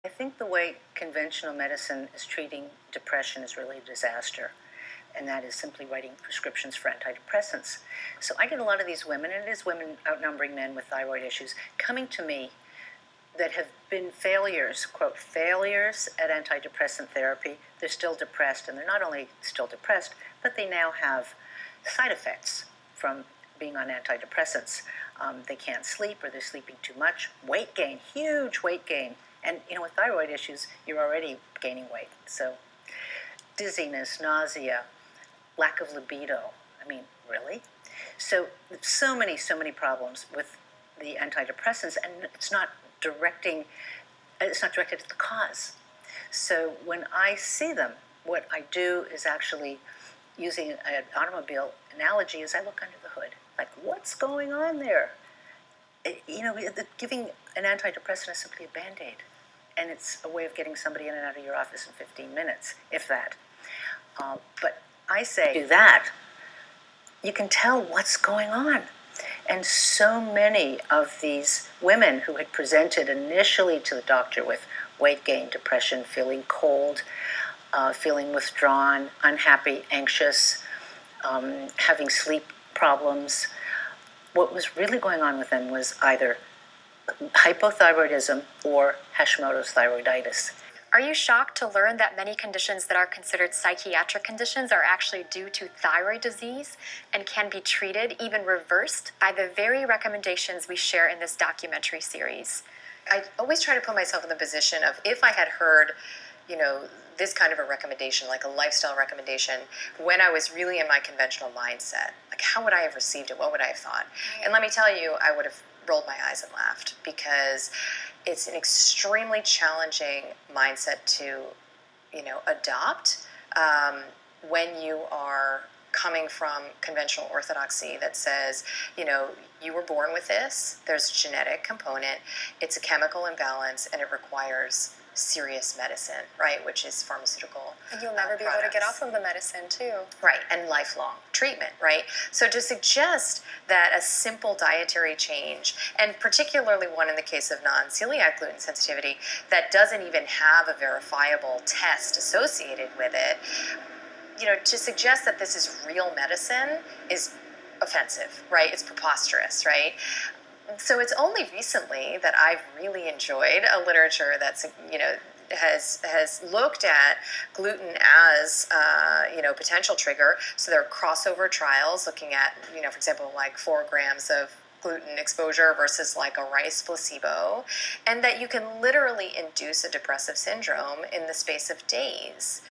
I think the way conventional medicine is treating depression is really a disaster, and that is simply writing prescriptions for antidepressants. So I get a lot of these women, and it is women outnumbering men with thyroid issues, coming to me that have been failures, quote, failures at antidepressant therapy. They're still depressed, and they're not only still depressed, but they now have side effects from being on antidepressants. They can't sleep, or they're sleeping too much. Weight gain, huge weight gain. And, with thyroid issues, you're already gaining weight. So dizziness, nausea, lack of libido. I mean, really? So many problems with the antidepressants, and it's not directed at the cause. So when I see them, what I do is actually, using an automobile analogy, is I look under the hood. Like, what's going on there? Giving an antidepressant is simply a Band-Aid. And it's a way of getting somebody in and out of your office in 15 minutes, if that. But I say, do that. You can tell what's going on. And so many of these women who had presented initially to the doctor with weight gain, depression, feeling cold, feeling withdrawn, unhappy, anxious, having sleep problems, what was really going on with them was either hypothyroidism or Hashimoto's thyroiditis. Are you shocked to learn that many conditions that are considered psychiatric conditions are actually due to thyroid disease and can be treated, even reversed, by the very recommendations we share in this documentary series? I always try to put myself in the position of, if I had heard, this kind of a recommendation, like a lifestyle recommendation, when I was really in my conventional mindset, like, how would I have received it? What would I have thought? And let me tell you, I would have rolled my eyes and laughed, because it's an extremely challenging mindset to, adopt when you are coming from conventional orthodoxy that says, you were born with this, there's a genetic component, it's a chemical imbalance, and it requires serious medicine, right, which is pharmaceutical And you'll never be able to get off of the medicine, too. Right, and lifelong treatment, right? So to suggest that a simple dietary change, and particularly one in the case of non-celiac gluten sensitivity, that doesn't even have a verifiable test associated with it, to suggest that this is real medicine is offensive, right? It's preposterous, right? So it's only recently that I've really enjoyed a literature that's, has looked at gluten as, potential trigger. So there are crossover trials looking at, for example, like 4 grams of gluten exposure versus like a rice placebo, and that you can literally induce a depressive syndrome in the space of days.